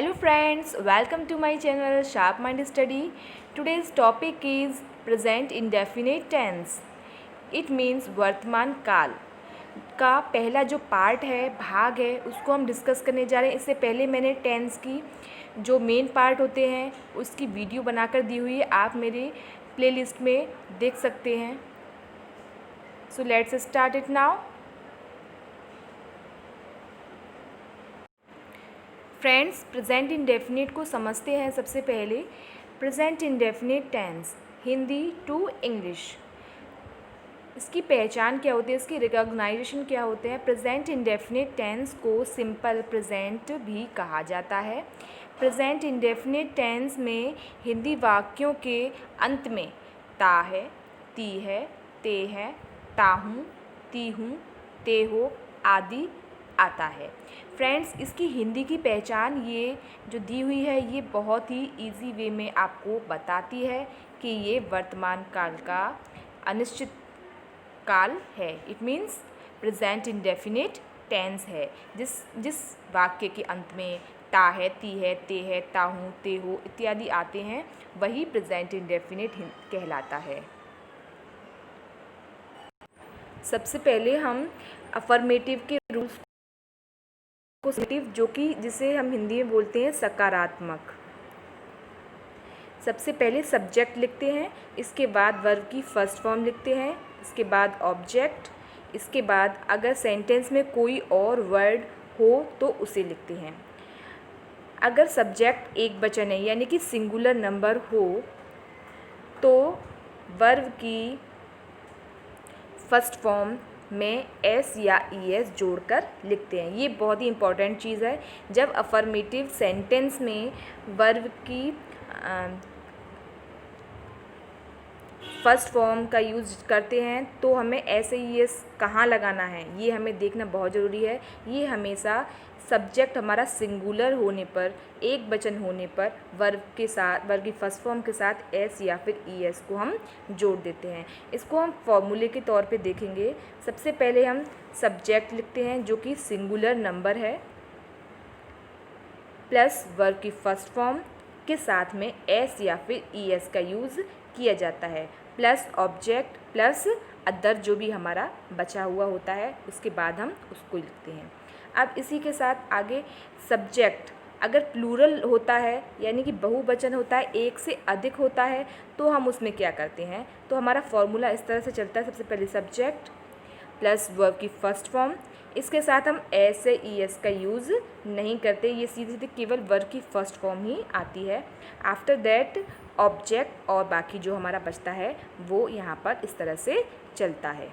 Hello friends, welcome to my channel Sharp Mind Study. Today's topic is present indefinite tense. It means वर्तमान काल का पहला जो part है, भाग है, उसको हम डिस्कस करने जा रहे हैं। इससे पहले मैंने टेंस की जो मेन पार्ट होते हैं उसकी वीडियो बनाकर दी हुई है, आप मेरे प्लेलिस्ट में देख सकते हैं। So let's start it now. Friends, present indefinite को समझते हैं। सबसे पहले present indefinite tense, Hindi to English, इसकी पहचान क्या होती है, इसकी रिकॉग्नाइजेशन क्या होते हैं। प्रेजेंट इंडेफिनिट टेंस को सिंपल प्रेजेंट भी कहा जाता है। प्रेजेंट इंडेफिनिट टेंस में हिंदी वाक्यों के अंत में ता है, ती है, ते है, ता हूँ, ती हूँ, ते हो आदि आता है। फ्रेंड्स, इसकी हिंदी की पहचान ये जो दी हुई है ये बहुत ही इजी वे में आपको बताती है कि ये वर्तमान काल का अनिश्चित काल है। It means present indefinite tense है। जिस वाक्य के अंत में ता है, ती है, ते है, ता हूँ, ते हो इत्यादि आते हैं वही प्रेजेंट इंडेफिनिट कहलाता है। सबसे पहले हम अफर्मेटिव के रूल्स को, जो कि जिसे हम हिंदी में बोलते हैं सकारात्मक। सबसे पहले सब्जेक्ट लिखते हैं, इसके बाद वर्ब की फर्स्ट फॉर्म लिखते हैं, इसके बाद ऑब्जेक्ट, इसके बाद अगर सेंटेंस में कोई और वर्ड हो तो उसे लिखते हैं। अगर सब्जेक्ट एक वचन है यानी कि सिंगुलर नंबर हो तो वर्ब की फर्स्ट फॉर्म में एस या ई एस जोड़कर लिखते हैं। ये बहुत ही इम्पॉर्टेंट चीज़ है। जब अफर्मेटिव सेंटेंस में वर्ब की फर्स्ट फॉर्म का यूज़ करते हैं तो हमें एस ई एस कहाँ लगाना है ये हमें देखना बहुत ज़रूरी है। ये हमेशा सब्जेक्ट हमारा सिंगुलर होने पर, एक वचन होने पर वर्ब के साथ, वर्ब की फर्स्ट फॉर्म के साथ एस या फिर ई एस को हम जोड़ देते हैं। इसको हम फॉर्मूले के तौर पे देखेंगे। सबसे पहले हम सब्जेक्ट लिखते हैं जो कि सिंगुलर नंबर है, प्लस वर्ब की फर्स्ट फॉर्म के साथ में एस या फिर ई एस का यूज़ किया जाता है, प्लस ऑब्जेक्ट प्लस अदर जो भी हमारा बचा हुआ होता है उसके बाद हम उसको लिखते हैं। अब इसी के साथ आगे सब्जेक्ट अगर प्लूरल होता है यानी कि बहुवचन होता है, एक से अधिक होता है, तो हम उसमें क्या करते हैं, तो हमारा फॉर्मूला इस तरह से चलता है। सबसे पहले सब्जेक्ट प्लस वर्ब की फर्स्ट फॉर्म, इसके साथ हम एस से ई एस का यूज़ नहीं करते, ये सीधे सीधे केवल वर्ब की फर्स्ट फॉर्म ही आती है। आफ्टर दैट ऑब्जेक्ट और बाकी जो हमारा बचता है वो यहाँ पर इस तरह से चलता है।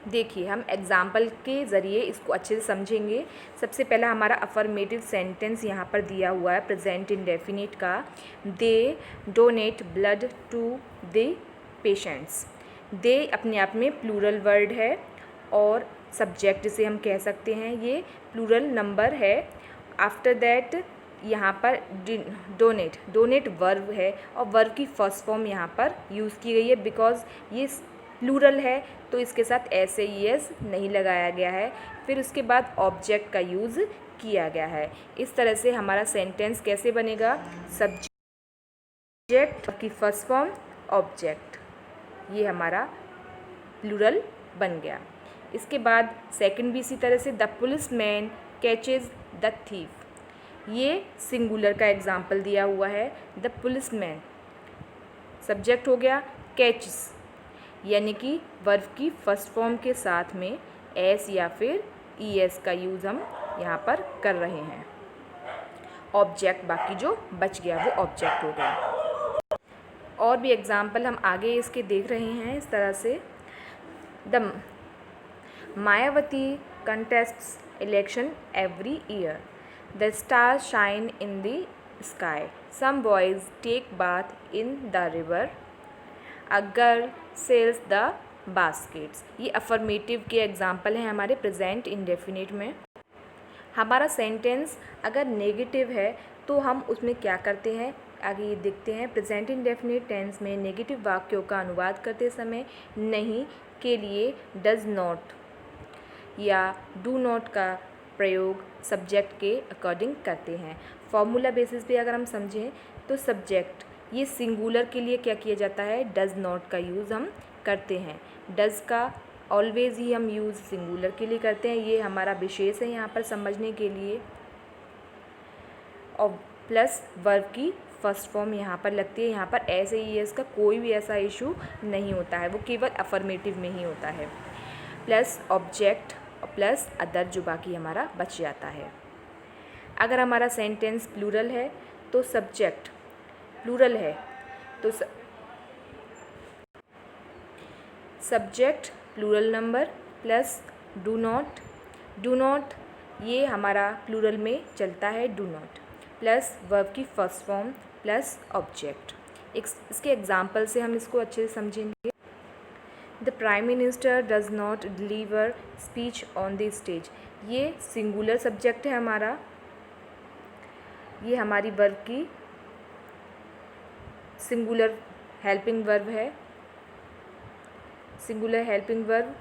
देखिए, हम एग्जाम्पल के ज़रिए इसको अच्छे से समझेंगे। सबसे पहला हमारा अफर्मेटिव सेंटेंस यहाँ पर दिया हुआ है प्रेजेंट इंडेफिनिट का। They donate blood to the patients. They अपने आप में प्लूरल वर्ड है और सब्जेक्ट जिसे हम कह सकते हैं ये प्लूरल नंबर है। आफ्टर दैट यहाँ पर डोनेट वर्ब है और वर्ब की फर्स्ट फॉर्म यहाँ पर यूज़ की गई है। बिकॉज ये प्लूरल है तो इसके साथ एस ई एस नहीं लगाया गया है। फिर उसके बाद ऑब्जेक्ट का यूज़ किया गया है। इस तरह से हमारा सेंटेंस कैसे बनेगा, सब्जेक्ट की फर्स्ट फॉर्म ऑब्जेक्ट, ये हमारा प्लूरल बन गया। इसके बाद सेकंड भी इसी तरह से, the police man catches the thief. ये सिंगुलर का एग्जाम्पल दिया हुआ है। द पुलिस मैन सब्जेक्ट हो गया, कैचेस यानी कि वर्ब की फर्स्ट फॉर्म के साथ में एस या फिर ई एस का यूज़ हम यहाँ पर कर रहे हैं। ऑब्जेक्ट बाकी जो बच गया वो ऑब्जेक्ट हो गया। और भी एग्जाम्पल हम आगे इसके देख रहे हैं इस तरह से। The Mayawati contests election every year. The star shine in the sky. Some boys take bath in the river. A girl sells the baskets. ये अफर्मेटिव के एग्जाम्पल हैं हमारे प्रेजेंट इंडेफिनिट में। हमारा सेंटेंस अगर नेगेटिव है तो हम उसमें क्या करते हैं, आगे ये देखते हैं। प्रेजेंट इंडेफिनिट टेंस में नेगेटिव वाक्यों का अनुवाद करते समय नहीं के लिए डज नॉट या डू नॉट का प्रयोग सब्जेक्ट के अकॉर्डिंग करते हैं। फॉर्मूला बेसिस पे अगर हम समझें तो सब्जेक्ट ये सिंगुलर के लिए क्या किया जाता है, डज़ नॉट का यूज़ हम करते हैं। डज़ का ऑलवेज़ ही हम यूज़ सिंगुलर के लिए करते हैं, ये हमारा विशेष है यहाँ पर समझने के लिए। और प्लस वर्ब की फर्स्ट फॉर्म यहाँ पर लगती है। यहाँ पर ऐसे ही इसका कोई भी ऐसा इशू नहीं होता है, वो केवल अफर्मेटिव में ही होता है। प्लस ऑब्जेक्ट और प्लस अदर जो बाकी हमारा बच जाता है। अगर हमारा सेंटेंस प्लूरल है तो सब्जेक्ट प्लूरल है तो subject plural number plus do not ये हमारा प्लूरल में चलता है, डू नॉट प्लस वर्ब की फर्स्ट फॉर्म प्लस ऑब्जेक्ट। इसके एग्जाम्पल से हम इसको अच्छे से समझेंगे। The prime minister does not deliver speech on the stage, ये सिंगुलर सब्जेक्ट है हमारा, ये हमारी वर्ब की सिंगुलर हेल्पिंग वर्ब है, singular helping verb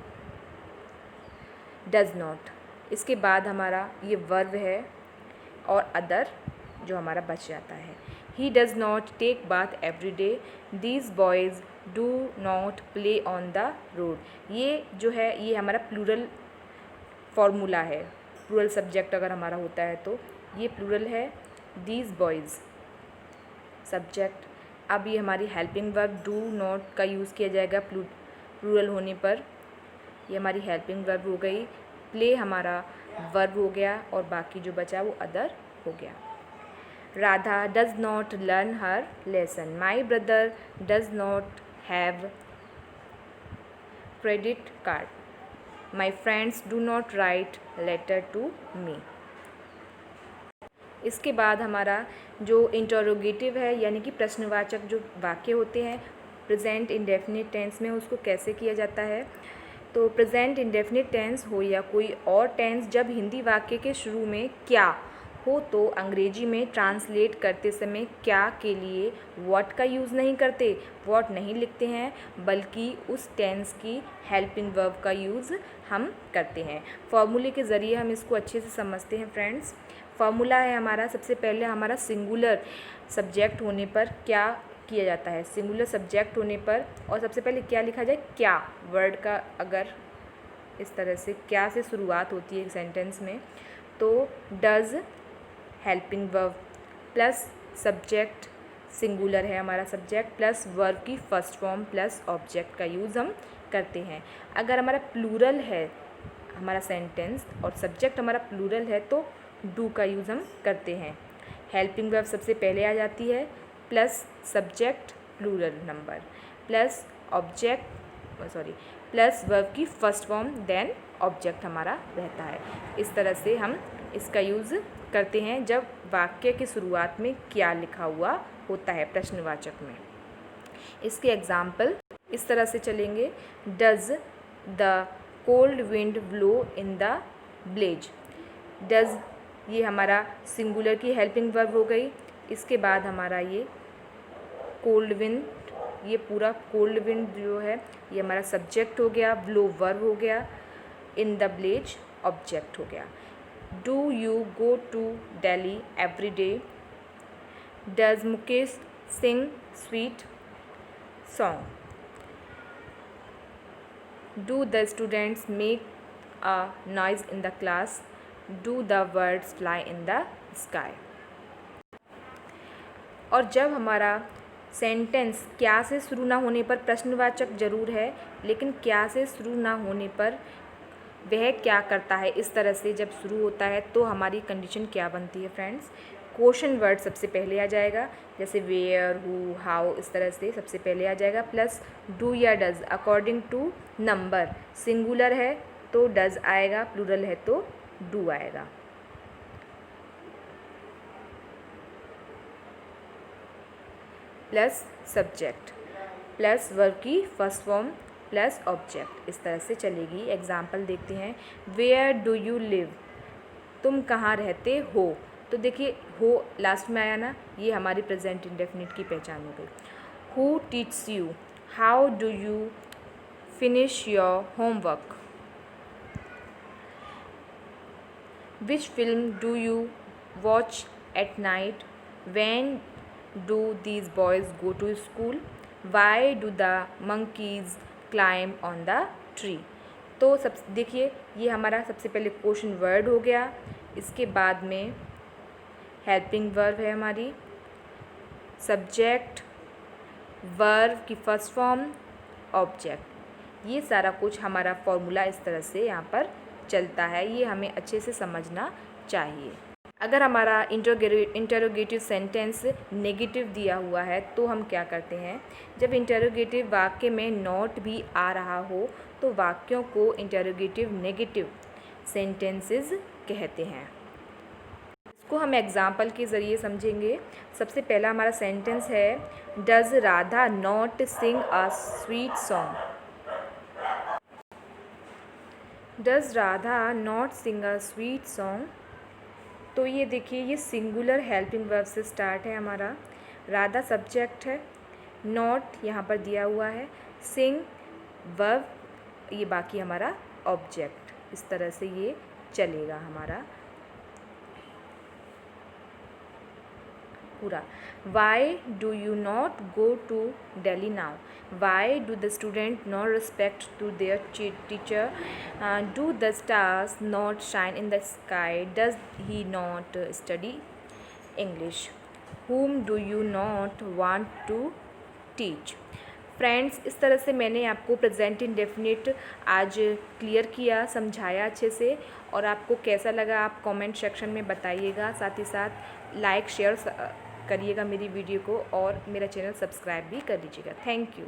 does not. इसके बाद हमारा ये वर्ब है और अदर जो हमारा बच जाता है। He does not take bath every day, these boys do not play on the road, ये जो है ये हमारा प्लूरल फॉर्मूला है। प्लूरल सब्जेक्ट अगर हमारा होता है तो ये प्लूरल है, दीज बॉयज़ सब्जेक्ट। अब ये हमारी हेल्पिंग वर्ब डू नॉट का यूज़ किया जाएगा प्लूरल होने पर, ये हमारी हेल्पिंग वर्ब हो गई। प्ले हमारा वर्ब हो गया और बाकी जो बचा वो अदर हो गया। Radha does not learn her lesson, my brother does not have credit card, my friends do not write letter to me. इसके बाद हमारा जो इंटरोगेटिव है यानी कि प्रश्नवाचक जो वाक्य होते हैं प्रेजेंट इंडेफिनिट टेंस में, उसको कैसे किया जाता है। तो प्रेजेंट इंडेफिनिट टेंस हो या कोई और टेंस, जब हिंदी वाक्य के शुरू में क्या हो तो अंग्रेजी में ट्रांसलेट करते समय क्या के लिए व्हाट का यूज़ नहीं करते, व्हाट नहीं लिखते हैं, बल्कि उस टेंस की हेल्पिंग वर्ब का यूज़ हम करते हैं। फॉर्मूले के ज़रिए हम इसको अच्छे से समझते हैं फ्रेंड्स। फॉर्मूला है हमारा, सबसे पहले हमारा सिंगुलर सब्जेक्ट होने पर क्या किया जाता है, सिंगुलर सब्जेक्ट होने पर, और सबसे पहले क्या लिखा जाए, क्या वर्ड का अगर इस तरह से क्या से शुरुआत होती है एक सेंटेंस में तो does helping verb plus subject, singular है हमारा सब्जेक्ट, प्लस वर्ब की फर्स्ट फॉर्म प्लस ऑब्जेक्ट का यूज़ हम करते हैं। अगर हमारा प्लूरल है हमारा सेंटेंस और सब्जेक्ट हमारा प्लूरल है तो डू का यूज़ हम करते हैं। हेल्पिंग वर्ब सबसे पहले आ जाती है, plus subject plural number plus object plus verb की फर्स्ट फॉर्म देन ऑब्जेक्ट हमारा रहता है। इस तरह से हम इसका यूज़ करते हैं जब वाक्य की शुरुआत में क्या लिखा हुआ होता है प्रश्नवाचक में। इसके एग्जाम्पल इस तरह से चलेंगे। Does the cold wind blow in the blaze, does ये हमारा सिंगुलर की हेल्पिंग वर्ब हो गई। इसके बाद हमारा ये कोल्ड विंड, ये पूरा कोल्ड विंड जो है ये हमारा सब्जेक्ट हो गया, ब्लो वर्ब हो गया, इन द ब्लेज ऑब्जेक्ट हो गया। Do you go to Delhi every day, does Mukesh sing sweet song, do the students make a noise in the class, do the birds fly in the sky. और जब हमारा sentence क्या से शुरू ना होने पर प्रश्नवाचक जरूर है, लेकिन क्या से शुरू ना होने पर वह क्या करता है, इस तरह से जब शुरू होता है तो हमारी कंडीशन क्या बनती है फ्रेंड्स, क्वेश्चन वर्ड सबसे पहले आ जाएगा, जैसे वेयर, हु, हाउ, इस तरह से सबसे पहले आ जाएगा, प्लस डू या does according to number, singular है तो डज आएगा, प्लूरल है तो डू आएगा। प्लस सब्जेक्ट प्लस वर्ब की फर्स्ट फॉर्म प्लस ऑब्जेक्ट, इस तरह से चलेगी। एग्जाम्पल देखते हैं। वेयर डू यू लिव, तुम कहाँ रहते हो, तो देखिए हो लास्ट में आया ना, ये हमारी प्रेजेंट इंडेफिनिट की पहचान हो गई। Who teaches you, how do you finish your homework, which film do you watch at night, when do these boys go to school, why do the monkeys climb on the tree. तो सब देखिए, ये हमारा सबसे पहले question word हो गया, इसके बाद में हेल्पिंग वर्ब है हमारी, सब्जेक्ट, वर्ब की फर्स्ट फॉर्म, ऑब्जेक्ट। ये सारा कुछ हमारा फॉर्मूला इस तरह से यहाँ पर चलता है, ये हमें अच्छे से समझना चाहिए। अगर हमारा इंटरोगेटिव सेंटेंस नेगेटिव दिया हुआ है तो हम क्या करते हैं, जब इंटरोगेटिव वाक्य में नॉट भी आ रहा हो तो वाक्यों को इंटरोगेटिव नेगेटिव सेंटेंसेस कहते हैं। इसको हम एग्जाम्पल के ज़रिए समझेंगे। सबसे पहला हमारा सेंटेंस है, does Radha not sing a sweet song. Does Radha not sing a sweet song. तो ये देखिए, ये सिंगुलर हेल्पिंग वर्ब से स्टार्ट है हमारा। राधा सब्जेक्ट है, नॉट यहाँ पर दिया हुआ है, सिंग वर्ब, ये बाकी हमारा ऑब्जेक्ट। इस तरह से ये चलेगा हमारा पूरा। Why do you not go to daily now, why do the student not respect to their teacher, do the stars not shine in the sky, does he not study English, whom do you not want to teach। Friends, इस तरह से मैंने आपको present indefinite आज clear किया, समझाया अच्छे से, और आपको कैसा लगा आप कमेंट सेक्शन में बताइएगा। साथ ही साथ लाइक शेयर करिएगा मेरी वीडियो को, और मेरा चैनल सब्सक्राइब भी कर लीजिएगा। Thank you.